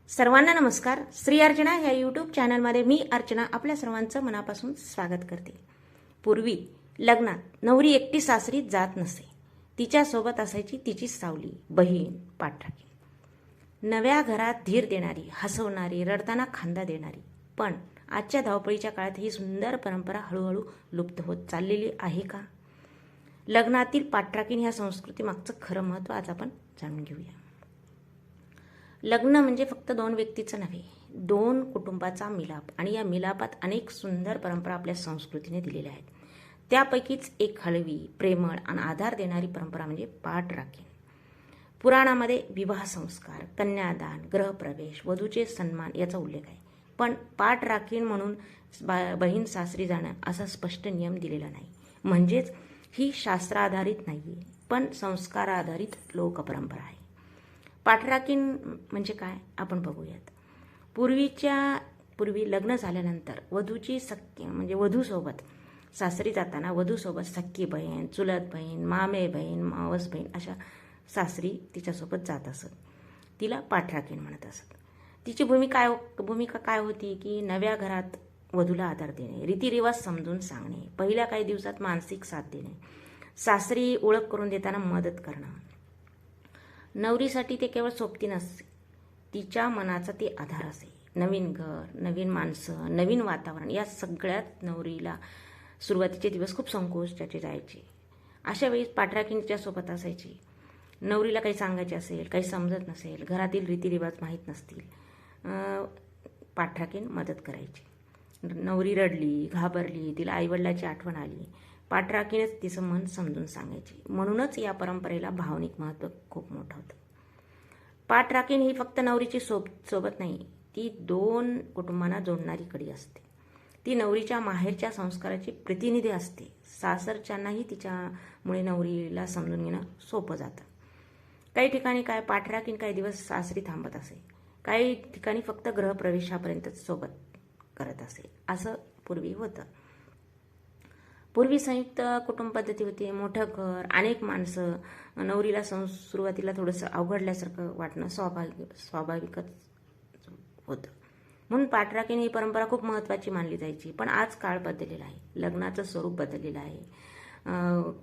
सर्वांना नमस्कार. श्री अर्चना या यूट्यूब चॅनलमध्ये मी अर्चना आपल्या सर्वांचं मनापासून स्वागत करते. पूर्वी लग्नात नवरी एकटी सासरी जात नसे. तिच्यासोबत असायची तिची सावली, बहीण, पाठराखी. नव्या घरात धीर देणारी, हसवणारी, रडताना खांदा देणारी. पण आजच्या धावपळीच्या काळात ही सुंदर परंपरा हळूहळू लुप्त होत चाललेली आहे का? लग्नातील पाठराखीण ह्या संस्कृतीमागचं खरं महत्त्व आज आपण जाणून घेऊया. लग्न म्हणजे फक्त दोन व्यक्तीचं नव्हे, दोन कुटुंबाचा मिलाप. आणि या मिलापात अनेक सुंदर परंपरा आपल्या संस्कृतीने दिलेल्या आहेत. त्यापैकीच एक हळवी, प्रेमळ आणि आधार देणारी परंपरा म्हणजे पाठराखीण. पुराणामध्ये विवाह संस्कार, कन्यादान, गृहप्रवेश, वधूचे सन्मान याचा उल्लेख आहे. पण पाठराखीण म्हणून बहीण सासरी जाणं असा स्पष्ट नियम दिलेला नाही. म्हणजेच ही शास्त्राधारित नाही, पण संस्काराधारित लोकपरंपरा आहे. पाठराखीण म्हणजे काय आपण बघूयात. पूर्वी लग्न झाल्यानंतर वधूची सख्खी म्हणजे वधूसोबत सासरी जाताना वधूसोबत सख्खी बहीण, चुलत बहीण, मामे बहीण, मावस बहीण अशा सासरी तिच्यासोबत जात असत. तिला पाठराखीण म्हणत असत. तिची भूमिका काय होती की नव्या घरात वधूला आधार देणे, रीतिरिवाज समजून सांगणे, पहिल्या काही दिवसात मानसिक साथ देणे, सासरी ओळख करून देताना मदत करणं. नवरीसाठी ते केवळ सोबती नसते, तिच्या मनाचा ते आधार असे. नवीन घर, नवीन माणसं, नवीन वातावरण या सगळ्यात नवरीला सुरुवातीचे दिवस खूप संकोचाचे जायचे. अशा वेळी पाठराखीण तिच्यासोबत असायची. नवरीला काही सांगायचे असेल, काही समजत नसेल, घरातील रीतिरिवाज माहीत नसतील, पाठराखीण मदत करायची. नवरी रडली, घाबरली, तिला आईवडिलाची आठवण आली, पाठराखीणच तिचं मन समजून सांगायची. म्हणूनच या परंपरेला भावनिक महत्त्व खूप मोठं होतं. पाठराखीण ही फक्त नवरीची सोबत नाही, ती दोन कुटुंबांना जोडणारी कडी असते. ती नवरीच्या माहेरच्या संस्काराची प्रतिनिधी असते. सासरच्यांनाही तिच्यामुळे नवरीला समजून घेणं सोपं जातं. काही ठिकाणी पाठराखीण काही दिवस सासरी थांबत असे, काही ठिकाणी फक्त गृहप्रवेशापर्यंतच सोबत करत असे. असं पूर्वी होतं. पूर्वी संयुक्त कुटुंब पद्धती होती. मोठं घर, अनेक माणसं. नवरीला सुरुवातीला थोडंसं अवघडल्यासारखं वाटणं स्वाभाविकच होतं. म्हणून पाठराखीण ही परंपरा खूप महत्त्वाची मानली जायची. पण आज काळ बदललेला आहे, लग्नाचं स्वरूप बदललेलं आहे,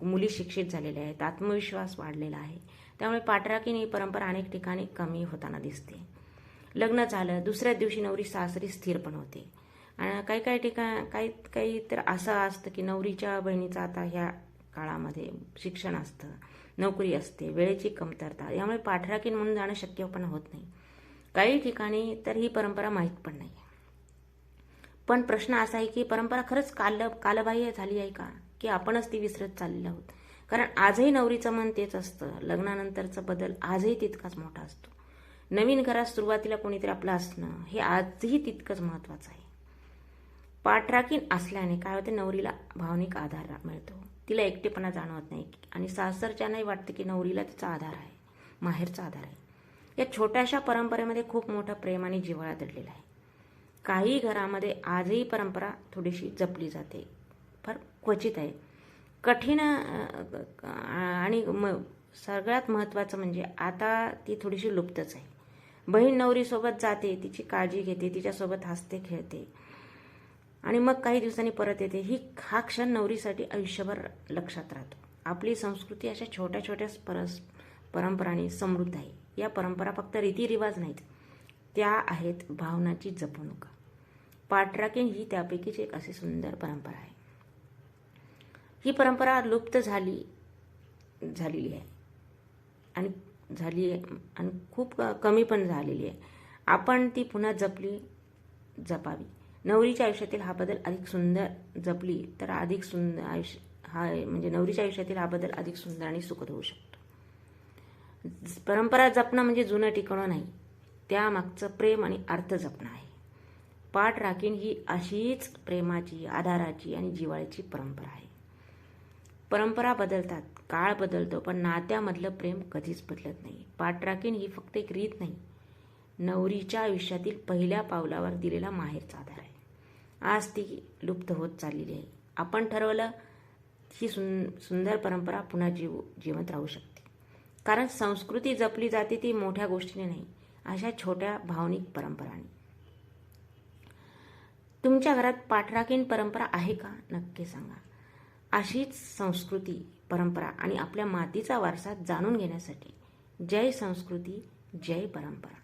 मुली शिक्षित झालेल्या आहेत, आत्मविश्वास वाढलेला आहे. त्यामुळे पाठराखीण ही परंपरा अनेक ठिकाणी कमी होताना दिसते. लग्न झालं, दुसऱ्याच दिवशी नवरी सासरी स्थिर पण होते. आणि काही तर असं असतं की नवरीच्या बहिणीचं आता ह्या काळामध्ये शिक्षण असतं, नोकरी असते, वेळेची कमतरता, यामुळे पाठराखीण म्हणून जाणं शक्य पण होत नाही. काही ठिकाणी तर ही परंपरा माहीत पण नाही. पण प्रश्न असा आहे की परंपरा खरंच कालबाह्य झाली आहे का, की आपणच ती विसरत चाललेलो आहोत? कारण आजही नवरीचं मन तेच असतं. लग्नानंतरचा बदल आजही तितकाच मोठा असतो. नवीन घरात सुरुवातीला कोणीतरी आपलं असणं हे आजही तितकंच महत्त्वाचं आहे. पाठराखीण असल्याने काय होते, नवरीला भावनिक आधार मिळतो, तिला एकटेपणा जाणवत नाही आणि सासरच्यांनाही वाटतं की नवरीला तिचा आधार आहे, माहेरचा आधार आहे. या छोट्याशा परंपरेमध्ये खूप मोठं प्रेम आणि जिव्हाळा दडलेला आहे. काही घरामध्ये आजही परंपरा थोडीशी जपली जाते, फार क्वचित आहे. कठीण आणि सगळ्यात महत्त्वाचं म्हणजे आता ती थोडीशी लुप्तच आहे. बहीण नवरीसोबत जाते, तिची काळजी घेते, तिच्यासोबत हसते, खेळते आणि मग काही दिवसांनी परत येते. हा क्षण नवरीसाठी आयुष्यभर लक्षात राहतो. आपली संस्कृती अशा छोट्या छोट्या परंपरांनी समृद्ध आहे. या परंपरा फक्त रीतिरिवाज नाहीत, त्या आहेत भावनाची जपणूक. पाठराखीण ही त्यापैकीच एक अशी सुंदर परंपरा आहे. ही परंपरा लुप्त झालेली आहे आणि खूप कमी पण झालेली आहे. आपण ती पुन्हा जपावी. नवरीच्या आयुष्यातील हा बदल अधिक सुंदर जपली तर अधिक सुंदर म्हणजे नवरीच्या आयुष्यातील हा बदल अधिक सुंदर आणि सुखद होऊ शकतो. परंपरा जपणं म्हणजे जुनं टिकवणं नाही, त्यामागचं प्रेम आणि अर्थ जपणं आहे. पाठराखीण ही अशीच प्रेमाची, आधाराची आणि जिव्हाळ्याची परंपरा आहे. परंपरा बदलतात, काळ बदलतो, पण नात्यामधलं प्रेम कधीच बदलत नाही. पाठराखीण ही फक्त एक रीत नाही, नवरीच्या आयुष्यातील पहिल्या पावलावर दिलेला माहेरचा आधार आहे. आज ती लुप्त होत चाललेली आहे. आपण ठरवलं ही सुंदर परंपरा पुन्हा जिवंत राहू शकते. कारण संस्कृती जपली जाते ती मोठ्या गोष्टीने नाही, अशा छोट्या भावनिक परंपरांनी. तुमच्या घरात पाठराखीण परंपरा आहे का? नक्की सांगा. अशीच संस्कृती, परंपरा आणि आपल्या मातीचा वारसा जाणून घेण्यासाठी जय संस्कृती, जय परंपरा.